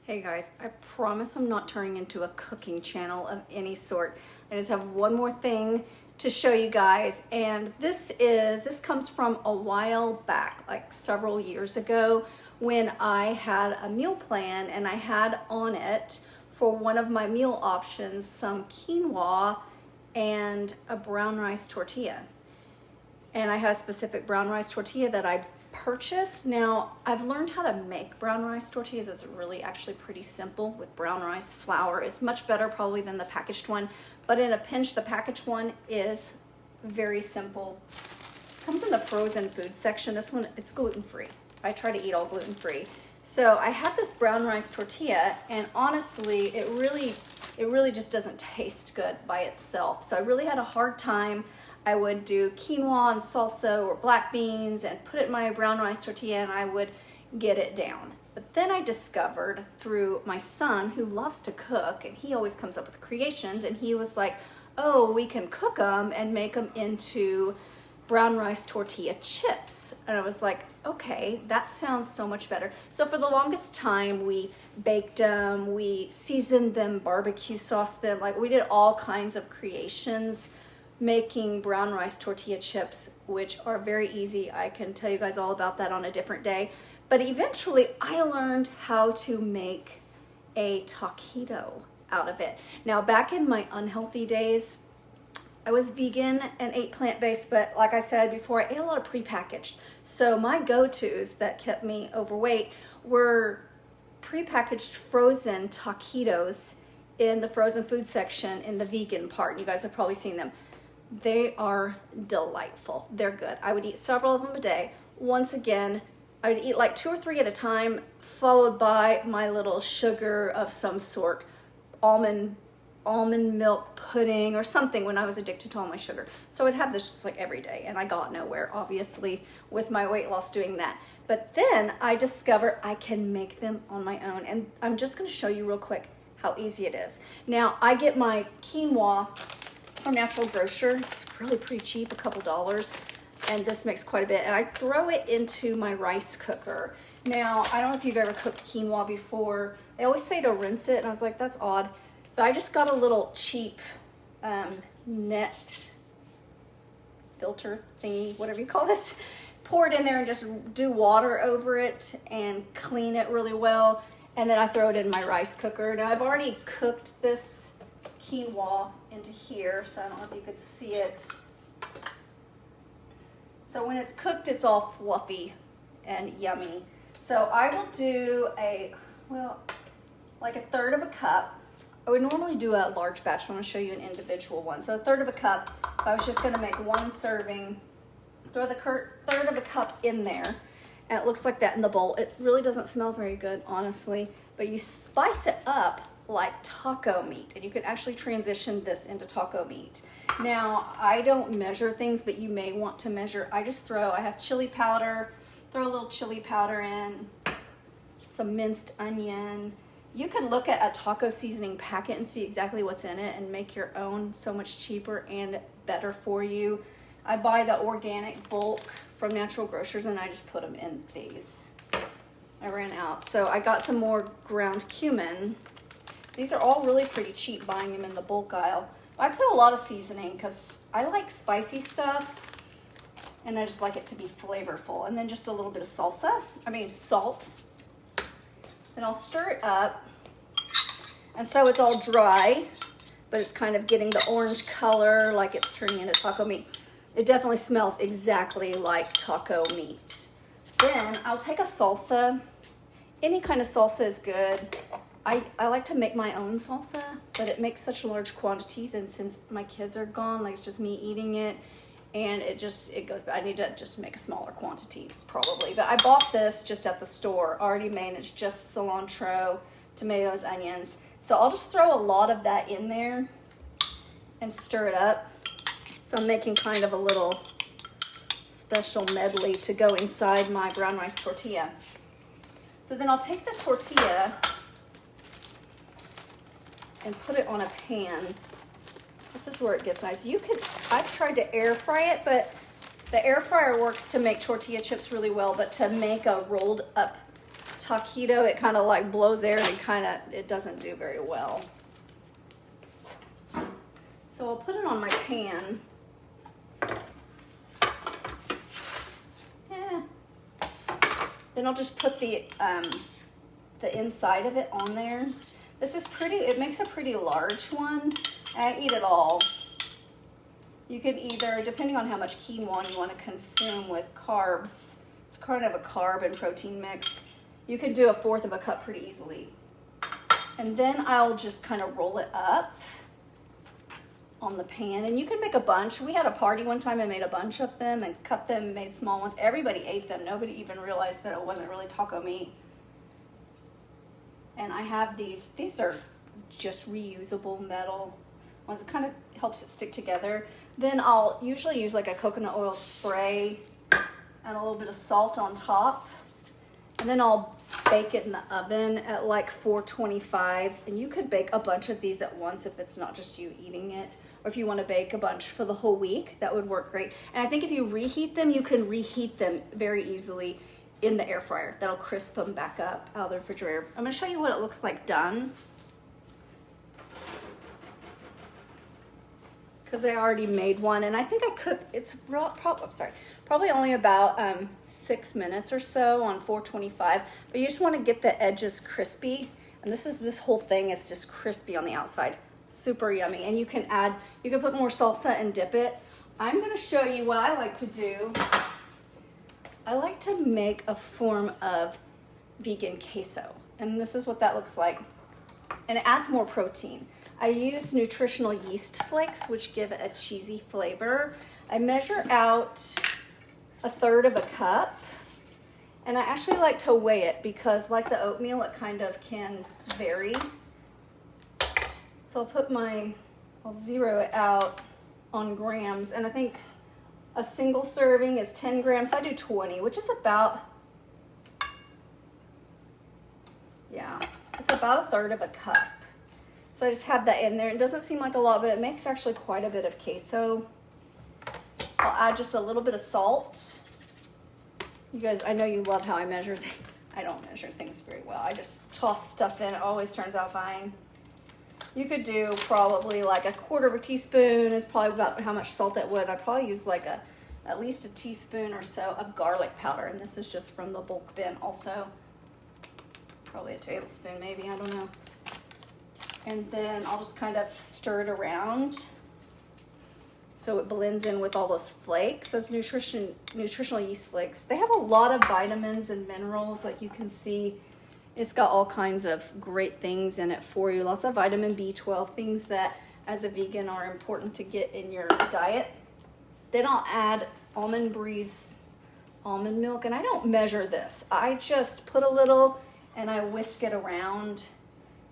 Hey guys, I promise I'm not turning into a cooking channel of any sort. I just have one more thing to show you guys, and this comes from a while back, like several years ago, when I had a meal plan and I had on it for one of my meal options some quinoa and a brown rice tortilla. And I had a specific brown rice tortilla that I purchased. Now, I've learned how to make brown rice tortillas. It's really actually pretty simple with brown rice flour. It's much better probably than the packaged one, but in a pinch, the packaged one is very simple. Comes in the frozen food section. This one, it's gluten-free. I try to eat all gluten-free. So I had this brown rice tortilla, and honestly, it really just doesn't taste good by itself. So I really had a hard time. I would do quinoa and salsa or black beans and put it in my brown rice tortilla and I would get it down. But then I discovered through my son, who loves to cook, and he always comes up with creations, and he was like, oh, we can cook them and make them into brown rice tortilla chips. And I was like, okay, that sounds so much better. So for the longest time, we baked them, we seasoned them, barbecue sauce them, like we did all kinds of creations making brown rice tortilla chips, which are very easy. I can tell you guys all about that on a different day. But eventually I learned how to make a taquito out of it. Now, back in my unhealthy days, I was vegan and ate plant-based, but like I said before, I ate a lot of prepackaged. So my go-tos that kept me overweight were prepackaged frozen taquitos in the frozen food section in the vegan part. You guys have probably seen them. They are delightful. They're good. I would eat several of them a day. Once again, I would eat like 2 or 3 at a time, followed by my little sugar of some sort, almond milk pudding or something when I was addicted to all my sugar. So I'd have this just like every day, and I got nowhere, obviously, with my weight loss doing that. But then I discovered I can make them on my own, and I'm just going to show you real quick how easy it is. Now, I get my quinoa from Natural Grocer. It's really pretty cheap, a couple dollars, and this makes quite a bit. And I throw it into my rice cooker. Now, I don't know if you've ever cooked quinoa before. They always say to rinse it, and I was like, that's odd. But I just got a little cheap net filter thingy, whatever you call this. Pour it in there and just do water over it and clean it really well. And then I throw it in my rice cooker. Now, I've already cooked this quinoa into here, so I don't know if you could see it. So when it's cooked, it's all fluffy and yummy. So I will do like a third of a cup. I would normally do a large batch, but I'm gonna show you an individual one. So a third of a cup. If I was just gonna make one serving, throw the third of a cup in there, and it looks like that in the bowl. It really doesn't smell very good, honestly, but you spice it up like taco meat, and you can actually transition this into taco meat. Now, I don't measure things, but you may want to measure. I have chili powder, throw a little chili powder in, some minced onion. You could look at a taco seasoning packet and see exactly what's in it and make your own, so much cheaper and better for you. I buy the organic bulk from Natural Grocers, and I just put them in these. I ran out, so I got some more ground cumin. These are all really pretty cheap, buying them in the bulk aisle. I put a lot of seasoning because I like spicy stuff, and I just like it to be flavorful. And then just a little bit of salt. Then I'll stir it up. And so it's all dry, but it's kind of getting the orange color, like it's turning into taco meat. It definitely smells exactly like taco meat. Then I'll take a salsa. Any kind of salsa is good. I like to make my own salsa, but it makes such large quantities, and since my kids are gone, like it's just me eating it, and it goes bad. I need to just make a smaller quantity probably. But I bought this just at the store, already made. It's just cilantro, tomatoes, onions. So I'll just throw a lot of that in there and stir it up. So I'm making kind of a little special medley to go inside my brown rice tortilla. So then I'll take the tortilla and put it on a pan. This is where it gets nice. I've tried to air fry it, but the air fryer works to make tortilla chips really well, but to make a rolled up taquito, it kind of like blows air and it doesn't do very well. So I'll put it on my pan. Then I'll just put the inside of it on there. This is pretty, it makes a pretty large one. I eat it all. You could either, depending on how much quinoa you want to consume with carbs, it's kind of a carb and protein mix. You can do 1/4 of a cup pretty easily. And then I'll just kind of roll it up on the pan, and you can make a bunch. We had a party one time and made a bunch of them and cut them, made small ones. Everybody ate them. Nobody even realized that it wasn't really taco meat. And I have these are just reusable metal ones. It kind of helps it stick together. Then I'll usually use like a coconut oil spray and a little bit of salt on top. And then I'll bake it in the oven at like 425. And you could bake a bunch of these at once if it's not just you eating it. Or if you want to bake a bunch for the whole week, that would work great. And I think if you reheat them, you can reheat them very easily in the air fryer. That'll crisp them back up out of the refrigerator. I'm going to show you what it looks like done, because I already made one, and I think I cooked. It's probably only about 6 minutes or so on 425. But you just want to get the edges crispy, and this whole thing is just crispy on the outside. Super yummy. And you can put more salsa and dip it. I'm going to show you what I like to do. I like to make a form of vegan queso, and this is what that looks like. And it adds more protein. I use nutritional yeast flakes, which give it a cheesy flavor. I measure out 1/3 of a cup, and I actually like to weigh it because, like the oatmeal, it kind of can vary. So I'll zero it out on grams, and I think a single serving is 10 grams. So I do 20, which is about, it's about 1/3 of a cup. So I just have that in there. It doesn't seem like a lot, but it makes actually quite a bit of queso. I'll add just a little bit of salt. You guys, I know you love how I measure things. I don't measure things very well. I just toss stuff in. It always turns out fine. You could do probably like 1/4 teaspoon is probably about how much salt it would. I'd probably use like at least a teaspoon or so of garlic powder. And this is just from the bulk bin also. Probably a tablespoon maybe, I don't know. And then I'll just kind of stir it around so it blends in with all those flakes, those nutritional yeast flakes. They have a lot of vitamins and minerals, like you can see. It's got all kinds of great things in it for you. Lots of vitamin B12, things that as a vegan are important to get in your diet. Then I'll add Almond Breeze almond milk, and I don't measure this. I just put a little and I whisk it around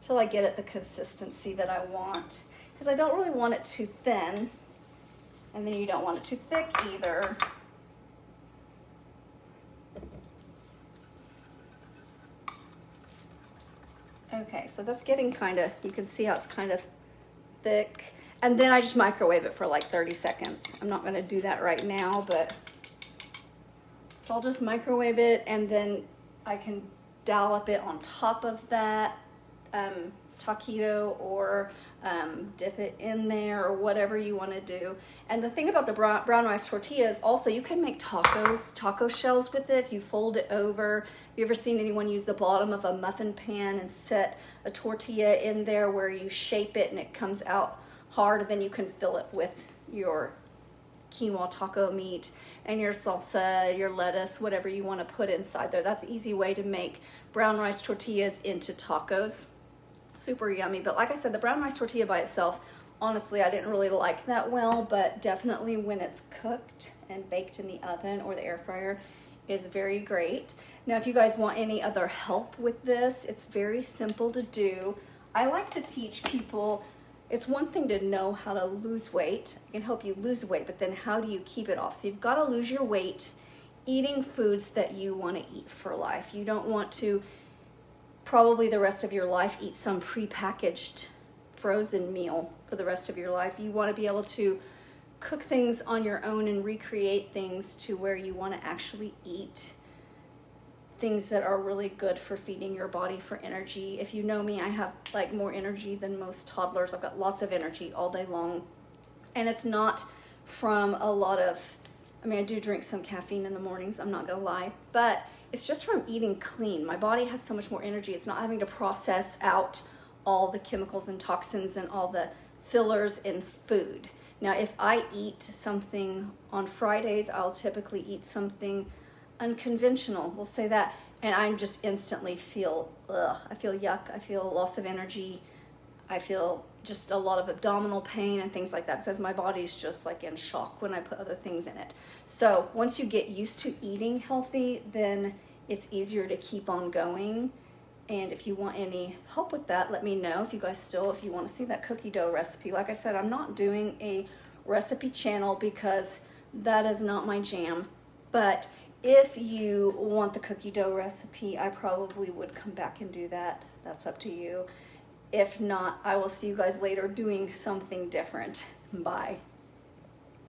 till I get it the consistency that I want, because I don't really want it too thin, and then you don't want it too thick either. Okay, so that's getting you can see how it's kind of thick. And then I just microwave it for like 30 seconds. I'm not gonna do that right now, so I'll just microwave it, and then I can dollop it on top of that taquito, or dip it in there, or whatever you want to do. And the thing about the brown rice tortillas, also you can make taco shells with it if you fold it over. Have you ever seen anyone use the bottom of a muffin pan and set a tortilla in there where you shape it and it comes out hard? Then you can fill it with your quinoa taco meat and your salsa, your lettuce, whatever you want to put inside there. That's an easy way to make brown rice tortillas into tacos. Super yummy. But like I said, the brown rice tortilla by itself, honestly, I didn't really like that well, but definitely when it's cooked and baked in the oven or the air fryer is very great. Now, if you guys want any other help with this, it's very simple to do. I like to teach people, it's one thing to know how to lose weight. I can help you lose weight, but then how do you keep it off? So you've got to lose your weight eating foods that you want to eat for life. You don't want to probably the rest of your life eat some prepackaged frozen meal for the rest of your life. You want to be able to cook things on your own and recreate things to where you want to actually eat things that are really good for feeding your body for energy. If you know me, I have like more energy than most toddlers. I've got lots of energy all day long. And it's not from a lot of, I mean, I do drink some caffeine in the mornings, I'm not gonna lie, but it's just from eating clean. My body has so much more energy. It's not having to process out all the chemicals and toxins and all the fillers in food. Now, if I eat something on Fridays, I'll typically eat something unconventional, we'll say that, and I just instantly feel, I feel yuck, I feel loss of energy, I feel just a lot of abdominal pain and things like that because my body's just like in shock when I put other things in it. So once you get used to eating healthy, then it's easier to keep on going. And if you want any help with that, let me know. If you want to see that cookie dough recipe. Like I said, I'm not doing a recipe channel because that is not my jam, but if you want the cookie dough recipe, I probably would come back and do that. That's up to you. If not, I will see you guys later doing something different. Bye.